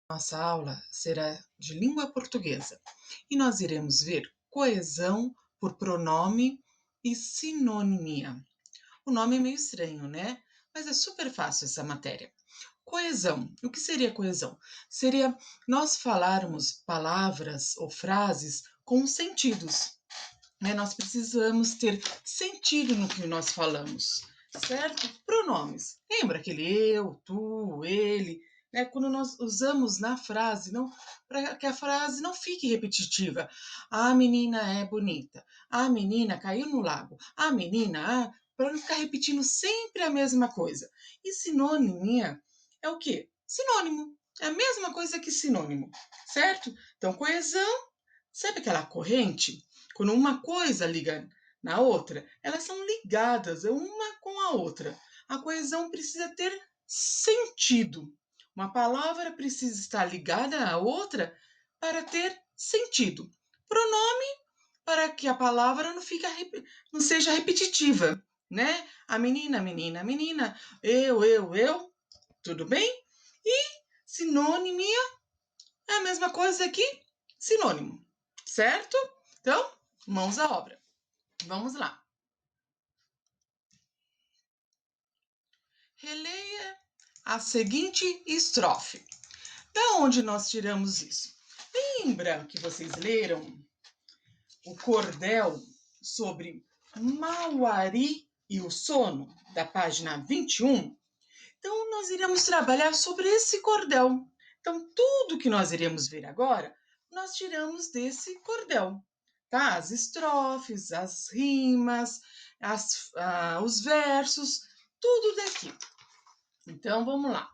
Nossa aula será de língua portuguesa e nós iremos ver coesão por pronome e sinônimia. O nome é meio estranho, né? Mas é super fácil essa matéria. Coesão. O que seria coesão? Seria nós falarmos palavras ou frases com sentidos. Nós precisamos ter sentido no que nós falamos, certo? Pronomes. Lembra aquele eu, tu, ele, né? Quando nós usamos na frase, não para que a frase não fique repetitiva. A menina é bonita. A menina caiu no lago. A menina, para não ficar repetindo sempre a mesma coisa. E sinônimo é o quê? Sinônimo. É a mesma coisa que sinônimo, certo? Então, coesão, sabe aquela corrente? Quando uma coisa liga na outra, elas são ligadas uma com a outra. A coesão precisa ter sentido. Uma palavra precisa estar ligada à outra para ter sentido. Pronome para que a palavra não seja repetitiva, né? A menina, menina, menina, eu, tudo bem? E sinônimia é a mesma coisa que sinônimo, certo? Então, mãos à obra. Vamos lá. Releia a seguinte estrofe. Da onde nós tiramos isso? Lembra que vocês leram o cordel sobre Mauari e o sono, da página 21? Então, nós iremos trabalhar sobre esse cordel. Então, tudo que nós iremos ver agora, nós tiramos desse cordel. Tá? As estrofes, as rimas, os versos, tudo daqui. Então, vamos lá.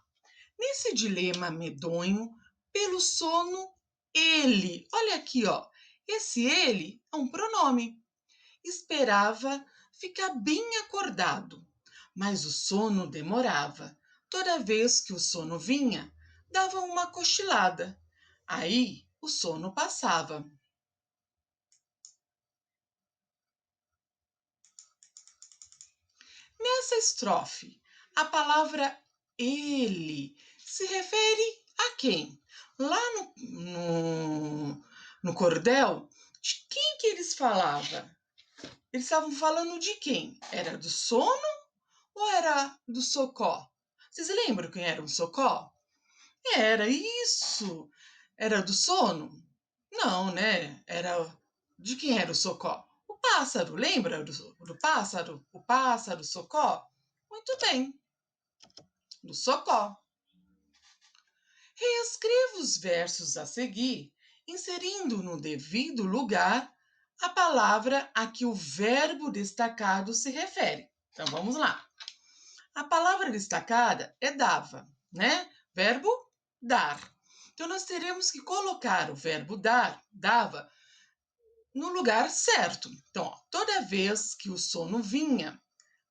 Nesse dilema medonho, pelo sono, ele. Olha aqui, ó. Esse ele é um pronome. Esperava ficar bem acordado, mas o sono demorava. Toda vez que o sono vinha, dava uma cochilada. Aí o sono passava. Nessa estrofe, a palavra ele se refere a quem? Lá no cordel, de quem que eles falavam? Eles estavam falando de quem? Era do sono ou era do socó? Vocês lembram quem era o socó? Era isso. Era do sono? Não, né? Era de quem era o socó? O pássaro, lembra do pássaro? O pássaro, socó? Muito bem, do socó. Reescreva os versos a seguir, inserindo no devido lugar a palavra a que o verbo destacado se refere. Então vamos lá. A palavra destacada é dava, né? Verbo dar. Então nós teremos que colocar o verbo dar, dava, no lugar certo. Então, ó, toda vez que o sono vinha,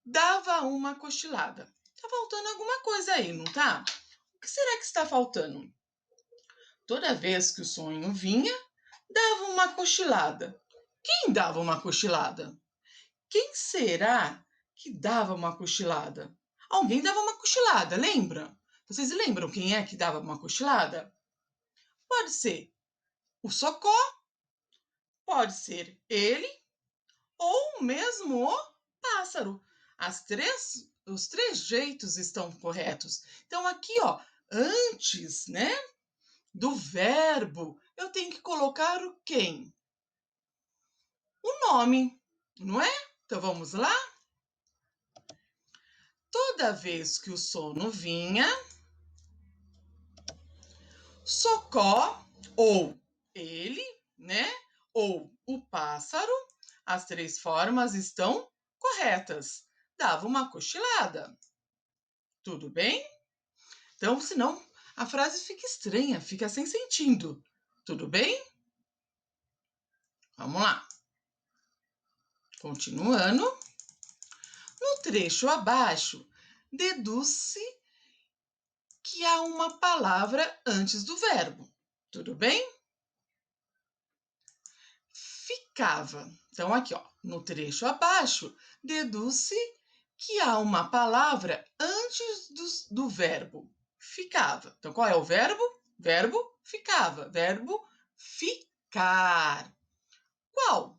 dava uma cochilada. Tá faltando alguma coisa aí, não tá? O que será que está faltando? Toda vez que o sonho vinha, dava uma cochilada. Quem dava uma cochilada? Quem será que dava uma cochilada? Alguém dava uma cochilada, lembra? Vocês lembram quem é que dava uma cochilada? Pode ser o Socó, pode ser ele ou mesmo o pássaro. Os três jeitos estão corretos. Então aqui, ó, antes, né, do verbo, eu tenho que colocar o quem? O nome, não é? Então vamos lá? Toda vez que o sono vinha, Socó, ou ele, né? Ou o pássaro, as três formas estão corretas. Dava uma cochilada. Tudo bem? Então, senão a frase fica estranha, fica sem sentido. Tudo bem? Vamos lá. Continuando. No trecho abaixo, deduz-se que há uma palavra antes do verbo. Tudo bem? Ficava. Então, aqui, ó, no trecho abaixo, deduz-se que há uma palavra antes do verbo. Ficava. Então, qual é o verbo? Verbo ficava. Verbo ficar. Qual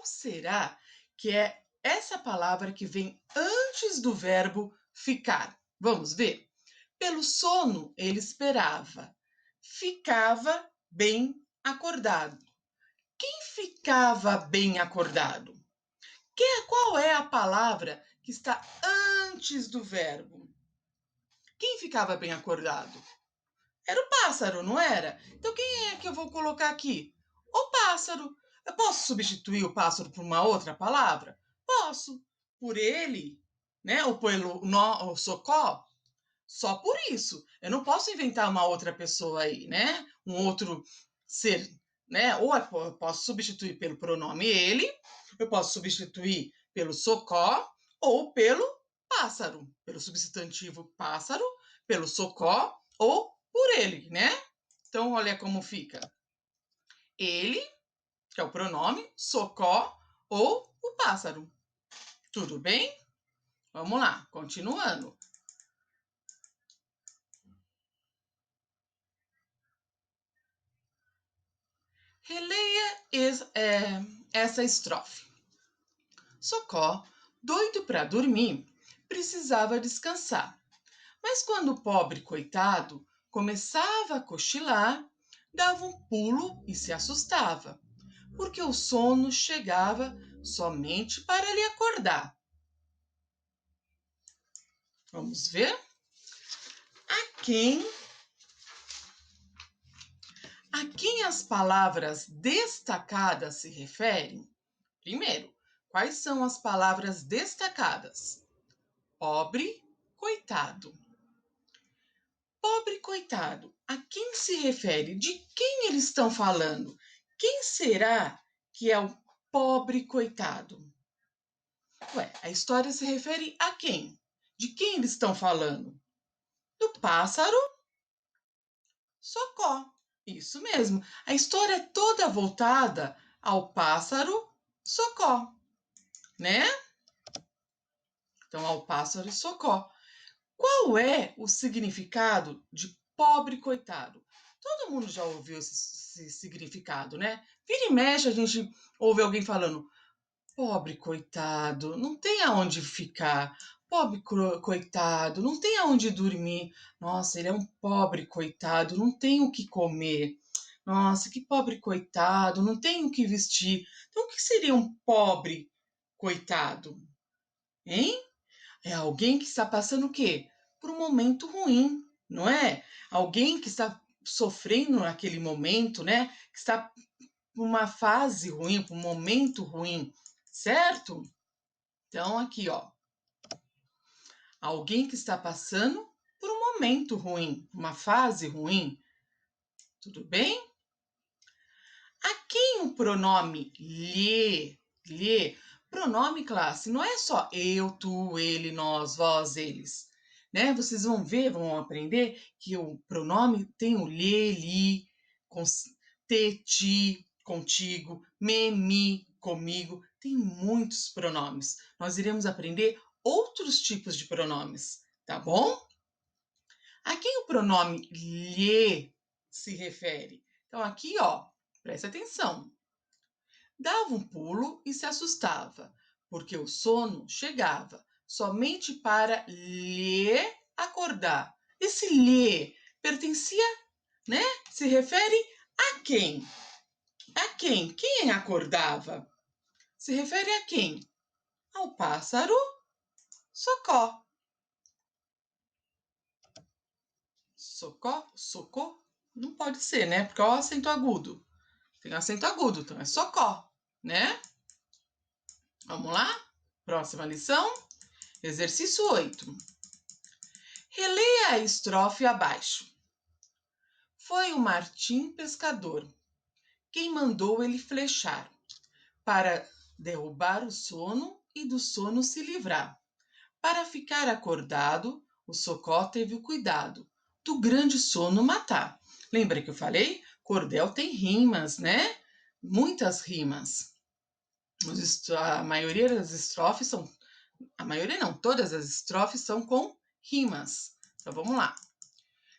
será que é essa palavra que vem antes do verbo ficar? Vamos ver. Pelo sono ele esperava. Ficava bem acordado. Quem ficava bem acordado? Qual é a palavra que está antes do verbo? Quem ficava bem acordado? Era o pássaro, não era? Então quem é que eu vou colocar aqui? O pássaro. Eu posso substituir o pássaro por uma outra palavra? Posso. Por ele, né? Ou pelo o socó? Só por isso. Eu não posso inventar uma outra pessoa aí, né? Um outro ser, né? Ou eu posso substituir pelo pronome ele, eu posso substituir pelo socó ou pelo pássaro, pelo substantivo pássaro, pelo socó ou por ele, né? Então, olha como fica. Ele, que é o pronome, socó ou o pássaro. Tudo bem? Vamos lá, continuando. Releia essa estrofe. Socó, doido para dormir, precisava descansar. Mas quando o pobre coitado começava a cochilar, dava um pulo e se assustava, porque o sono chegava somente para lhe acordar. Vamos ver? A quem as palavras destacadas se referem? Primeiro, quais são as palavras destacadas? Pobre, coitado. Pobre coitado, a quem se refere? De quem eles estão falando? Quem será que é o pobre coitado? Ué, a história se refere a quem? De quem eles estão falando? Do pássaro Socó. Isso mesmo. A história é toda voltada ao pássaro Socó, né? Então, ao pássaro Socó. Qual é o significado de pobre coitado? Todo mundo já ouviu esse significado, né? Vira e mexe, a gente ouve alguém falando: pobre coitado, não tem aonde ficar. Pobre coitado, não tem aonde dormir. Nossa, ele é um pobre coitado, não tem o que comer. Nossa, que pobre coitado, não tem o que vestir. Então, o que seria um pobre coitado? Hein? É alguém que está passando o quê? Por um momento ruim, não é? Alguém que está sofrendo naquele momento, né? Que está por uma fase ruim, por um momento ruim, certo? Então, aqui, ó. Alguém que está passando por um momento ruim, uma fase ruim. Tudo bem? A quem o pronome lhe, pronome classe, não é só eu, tu, ele, nós, vós, eles, né? Vocês vão ver, vão aprender que o pronome tem o lhe, li, te, ti, contigo, me, mi, comigo, tem muitos pronomes. Nós iremos aprender outros tipos de pronomes, tá bom? A quem o pronome lhe se refere? Então aqui, ó, preste atenção. Dava um pulo e se assustava, porque o sono chegava somente para lhe acordar. Esse lhe pertencia, né? Se refere a quem? A quem? Quem acordava? Se refere a quem? Ao pássaro Socó. Socó? Socó? Não pode ser, né? Porque é o acento agudo. Tem acento agudo, então é Socó, né? Vamos lá? Próxima lição. Exercício 8. Releia a estrofe abaixo. Foi o Martim pescador quem mandou ele flechar, para derrubar o sono e do sono se livrar. Para ficar acordado, o Socó teve o cuidado do grande sono matar. Lembra que eu falei? Cordel tem rimas, né? Muitas rimas. A maioria das estrofes são. A maioria não, todas as estrofes são com rimas. Então vamos lá.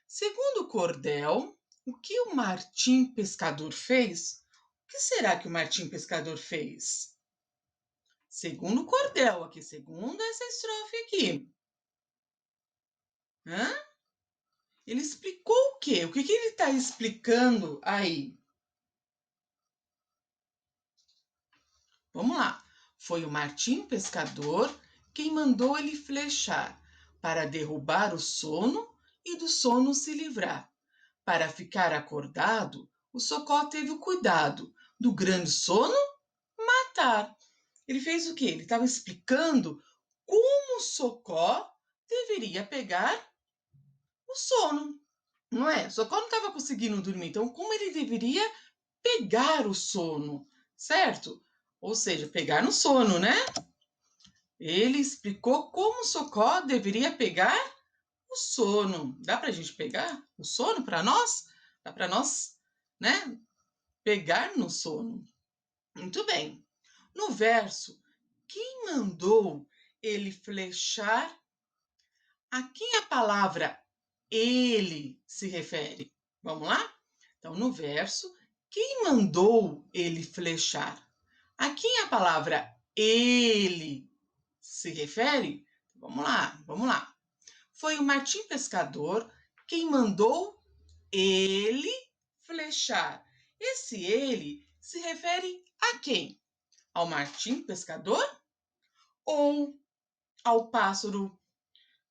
Segundo o cordel, O que o Martim Pescador fez? O que será que o Martim Pescador fez? Segundo o cordel aqui, segundo essa estrofe aqui. Hã? Ele explicou o quê? O que ele está explicando aí? Vamos lá. Foi o Martim Pescador quem mandou ele flechar para derrubar o sono e do sono se livrar. Para ficar acordado, o Socó teve o cuidado do grande sono matar. Ele fez o quê? Ele estava explicando como o Socó deveria pegar o sono, não é? O Socó não estava conseguindo dormir, então como ele deveria pegar o sono, certo? Ou seja, pegar no sono, né? Ele explicou como o Socó deveria pegar o sono. Dá para a gente pegar o sono para nós? Dá para nós, né? Pegar no sono. Muito bem. No verso, quem mandou ele flechar? A quem a palavra ele se refere? Vamos lá? Então, no verso, quem mandou ele flechar? A quem a palavra ele se refere? Vamos lá, vamos lá. Foi o Martim Pescador quem mandou ele flechar. Esse ele se refere a quem? Ao Martim Pescador ou ao pássaro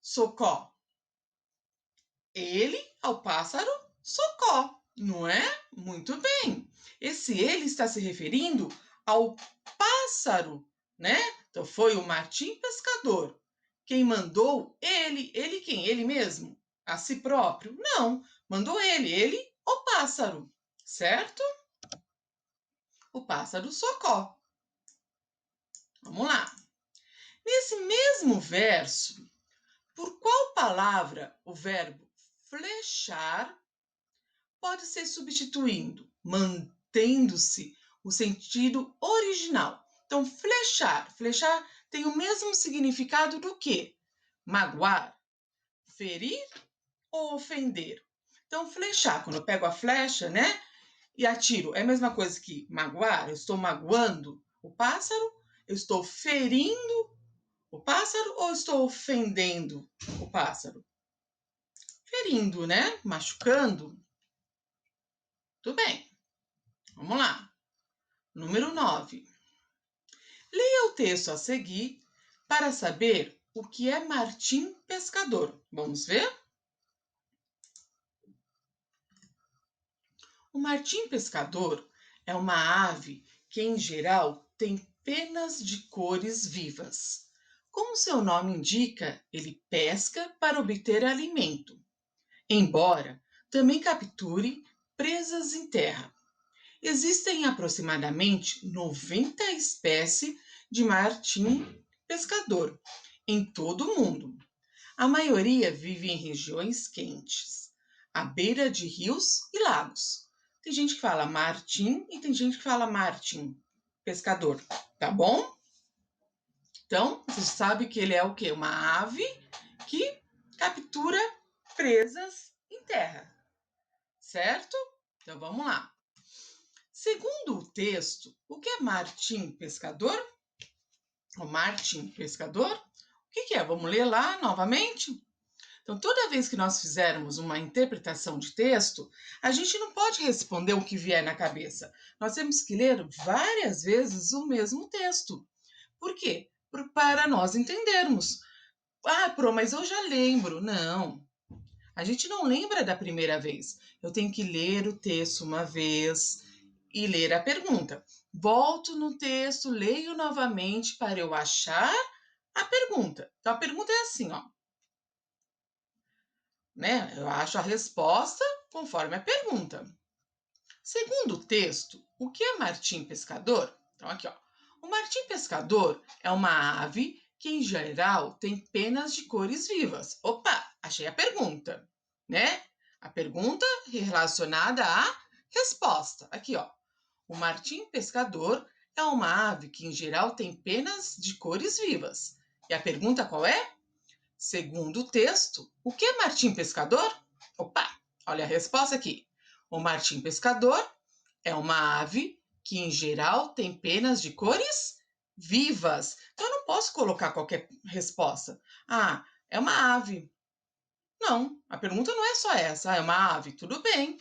Socó? Ele ao pássaro Socó, não é? Muito bem. Esse ele está se referindo ao pássaro, né? Então foi o Martim Pescador. Quem mandou ele? Ele quem? Ele mesmo? A si próprio? Não, mandou ele, o pássaro, certo? O pássaro Socó. Vamos lá. Nesse mesmo verso, por qual palavra o verbo flechar pode ser substituindo, mantendo-se o sentido original? Então, flechar. Flechar tem o mesmo significado do que magoar, ferir ou ofender. Então, flechar, quando eu pego a flecha, né, e atiro, é a mesma coisa que magoar. Eu estou magoando o pássaro, eu estou ferindo o pássaro ou estou ofendendo o pássaro? Ferindo, né? Machucando. Tudo bem. Vamos lá. Número 9. Leia o texto a seguir para saber o que é Martim Pescador. Vamos ver? O Martim Pescador é uma ave que, em geral, tem penas de cores vivas. Como seu nome indica, ele pesca para obter alimento, embora também capture presas em terra. Existem aproximadamente 90 espécies de martim pescador em todo o mundo. A maioria vive em regiões quentes, à beira de rios e lagos. Tem gente que fala martim e tem gente que fala martim pescador, tá bom? Então, você sabe que ele é o quê? Uma ave que captura presas em terra, certo? Então, vamos lá. Segundo o texto, o que é Martim Pescador? O Martim Pescador? O que é? Vamos ler lá novamente? Então, toda vez que nós fizermos uma interpretação de texto, a gente não pode responder o que vier na cabeça. Nós temos que ler várias vezes o mesmo texto. Por quê? Para nós entendermos. Ah, Pro, mas eu já lembro. Não. A gente não lembra da primeira vez. Eu tenho que ler o texto uma vez e ler a pergunta. Volto no texto, leio novamente para eu achar a pergunta. Então, a pergunta é assim, ó. Né? Eu acho a resposta conforme a pergunta. Segundo o texto, o que é martim pescador? Então, aqui, ó. O martim pescador é uma ave que, em geral, tem penas de cores vivas. Opa, achei a pergunta, né? A pergunta relacionada à resposta. Aqui, ó. O martim pescador é uma ave que, em geral, tem penas de cores vivas. E a pergunta qual é? Segundo o texto, o que é martim pescador? Opa, olha a resposta aqui. O martim pescador é uma ave que, em geral, tem penas de cores vivas. Então, eu não posso colocar qualquer resposta. Ah, é uma ave. Não, a pergunta não é só essa. Ah, é uma ave. Tudo bem.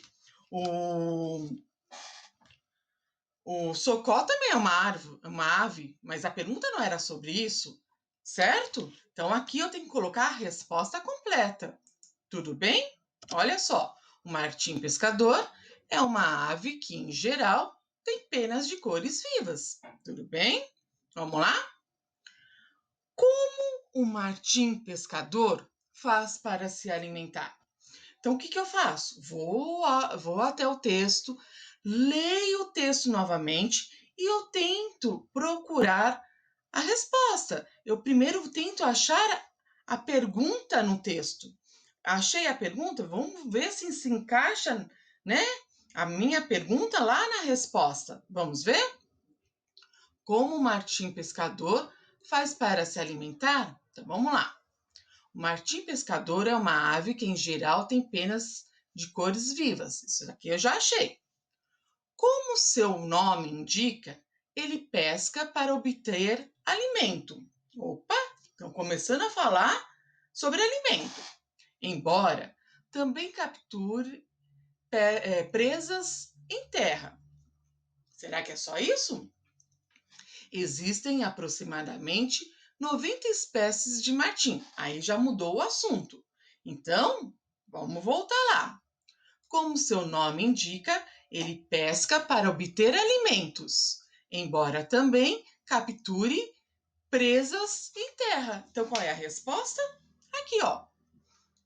O socó também é uma ave, mas a pergunta não era sobre isso, certo? Então, aqui eu tenho que colocar a resposta completa. Tudo bem? Olha só, o martim pescador é uma ave que, em geral, tem penas de cores vivas. Tudo bem? Vamos lá? Como o martim pescador faz para se alimentar? Então, o que eu faço? Vou até o texto, leio o texto novamente e eu tento procurar a resposta. Eu primeiro tento achar a pergunta no texto. Achei a pergunta, vamos ver se encaixa, né? A minha pergunta lá na resposta. Vamos ver? Como o martim pescador faz para se alimentar? Então vamos lá. O martim pescador é uma ave que, em geral, tem penas de cores vivas. Isso daqui eu já achei. Como seu nome indica, ele pesca para obter alimento. Opa, estão começando a falar sobre alimento. Embora também capture presas em terra. Será que é só isso? Existem aproximadamente 90 espécies de martim. Aí já mudou o assunto. Então, vamos voltar lá. Como seu nome indica, ele pesca para obter alimentos, embora também capture presas em terra. Então, qual é a resposta? Aqui, ó.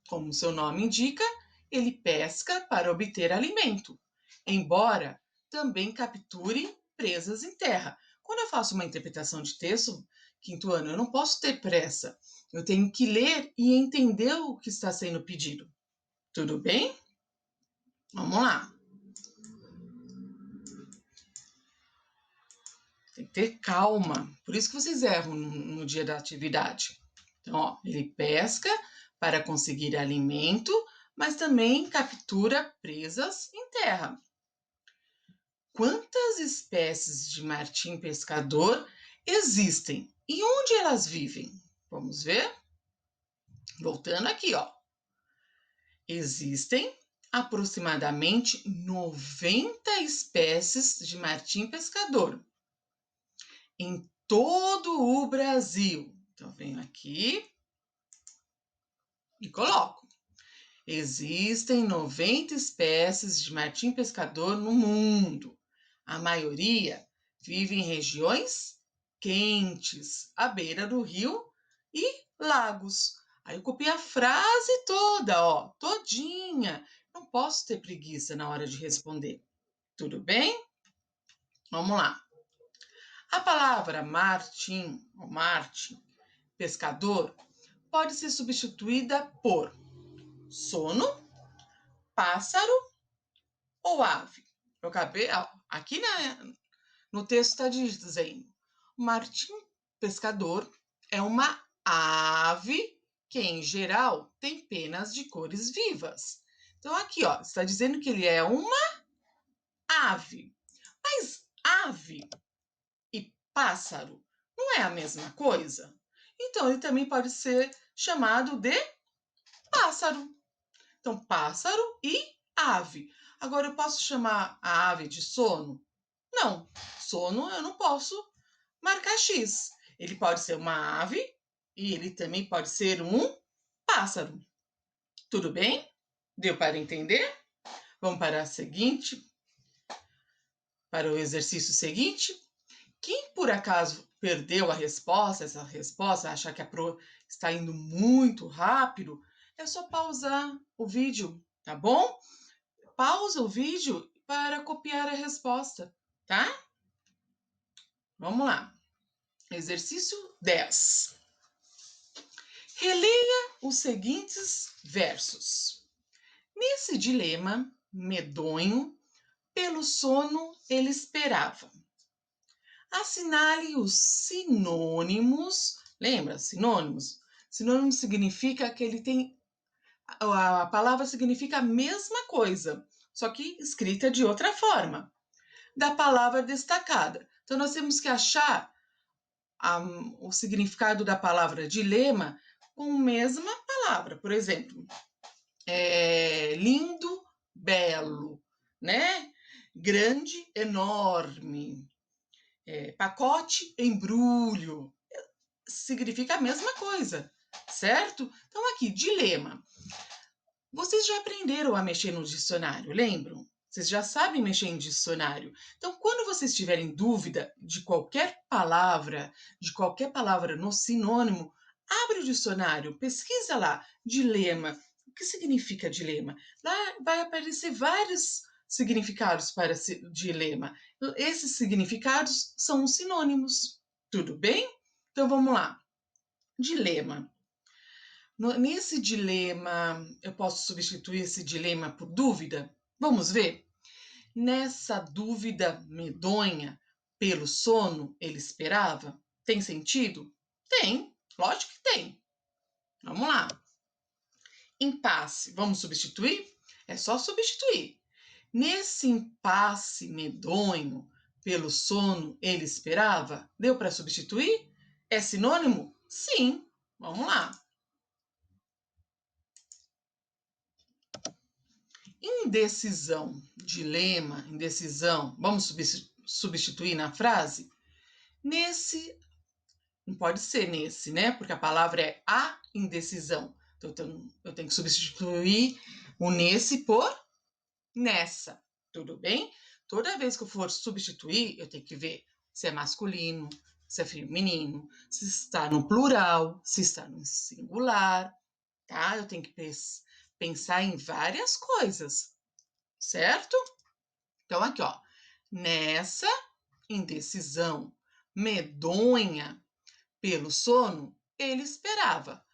Como seu nome indica, ele pesca para obter alimento, embora também capture presas em terra. Quando eu faço uma interpretação de texto, quinto ano, eu não posso ter pressa. Eu tenho que ler e entender o que está sendo pedido. Tudo bem? Vamos lá. Tem que ter calma. Por isso que vocês erram no dia da atividade. Então, ó, ele pesca para conseguir alimento, mas também captura presas em terra. Quantas espécies de martim pescador existem e onde elas vivem? Vamos ver? Voltando aqui, ó. Existem aproximadamente 90 espécies de martim pescador em todo o Brasil. Então, eu venho aqui e coloco. Existem 90 espécies de martim pescador no mundo. A maioria vive em regiões quentes, à beira do rio e lagos. Aí eu copiei a frase toda, ó, todinha. Não posso ter preguiça na hora de responder. Tudo bem? Vamos lá. A palavra martim, ou Marte, pescador, pode ser substituída por sono, pássaro ou ave. Eu acabei, aqui no texto está dizendo, o martim pescador é uma ave que, em geral, tem penas de cores vivas. Então, aqui, ó, está dizendo que ele é uma ave. Mas ave e pássaro não é a mesma coisa? Então, ele também pode ser chamado de pássaro. Então, pássaro e ave. Agora, eu posso chamar a ave de sono? Não, sono eu não posso marcar X. Ele pode ser uma ave e ele também pode ser um pássaro. Tudo bem? Deu para entender? Vamos para a seguinte, para o exercício seguinte. Quem por acaso perdeu a resposta, essa resposta, achar que a pro está indo muito rápido, é só pausar o vídeo, tá bom? Pausa o vídeo para copiar a resposta, tá? Vamos lá. Exercício 10. Releia os seguintes versos. Nesse dilema medonho, pelo sono ele esperava. Assinale os sinônimos. Lembra? Sinônimos? Sinônimo significa que ele tem. A palavra significa a mesma coisa, só que escrita de outra forma, da palavra destacada. Então, nós temos que achar o significado da palavra dilema com a mesma palavra. Por exemplo, lindo, belo, né? Grande, enorme. Pacote, embrulho. Significa a mesma coisa, certo? Então, aqui, dilema. Vocês já aprenderam a mexer no dicionário, lembram? Vocês já sabem mexer em dicionário. Então, quando vocês tiverem dúvida de qualquer palavra no sinônimo, abre o dicionário, pesquisa lá, dilema. O que significa dilema? Lá vai aparecer vários significados para dilema. Esses significados são os sinônimos. Tudo bem? Então, vamos lá. Dilema. Nesse dilema, eu posso substituir esse dilema por dúvida? Vamos ver? Nessa dúvida medonha, pelo sono, ele esperava? Tem sentido? Tem, lógico que tem. Vamos lá. Impasse, vamos substituir? É só substituir. Nesse impasse medonho, pelo sono, ele esperava? Deu para substituir? É sinônimo? Sim. Vamos lá. Indecisão, dilema, indecisão, vamos substituir na frase? Nesse, não pode ser nesse, né? Porque a palavra é a indecisão. Então, eu tenho que substituir o nesse por nessa, tudo bem? Toda vez que eu for substituir, eu tenho que ver se é masculino, se é feminino, se está no plural, se está no singular, tá? Eu tenho que pensar em várias coisas, certo? Então, aqui, ó, nessa indecisão medonha pelo sono, ele esperava.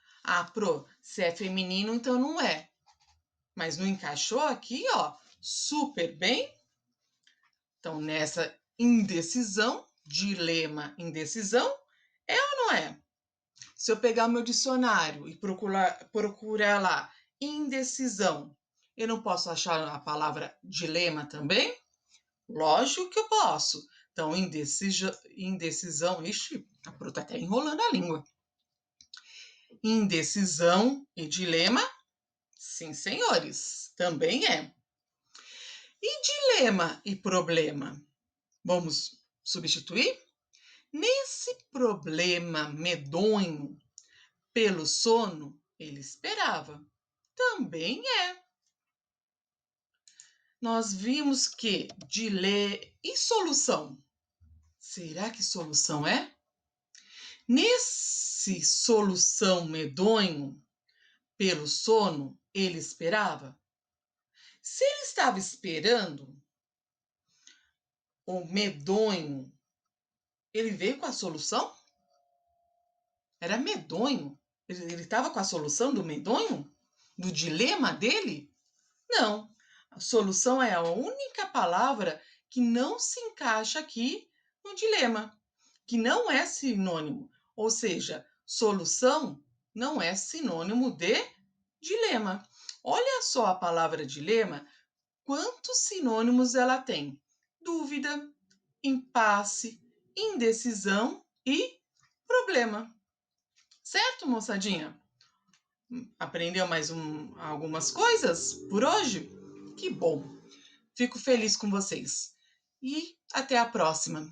Se é feminino, então não é. Mas não encaixou aqui, ó, super bem. Então, nessa indecisão, dilema, indecisão, é ou não é? Se eu pegar o meu dicionário e procurar lá indecisão, eu não posso achar a palavra dilema também? Lógico que eu posso. Então, indecisão, ixi, a Pro tá até enrolando a língua. Indecisão e dilema? Sim, senhores, também é. E dilema e problema? Vamos substituir? Nesse problema medonho, pelo sono, ele esperava. Também é. Nós vimos que e solução. Será que solução é? Nesse solução medonho, pelo sono, ele esperava? Se ele estava esperando, o medonho, ele veio com a solução? Era medonho? Ele estava com a solução do medonho? Do dilema dele? Não. A solução é a única palavra que não se encaixa aqui no dilema, que não é sinônimo. Ou seja, solução não é sinônimo de dilema. Olha só a palavra dilema, quantos sinônimos ela tem? Dúvida, impasse, indecisão e problema. Certo, moçadinha? Aprendeu mais algumas coisas por hoje? Que bom! Fico feliz com vocês. E até a próxima!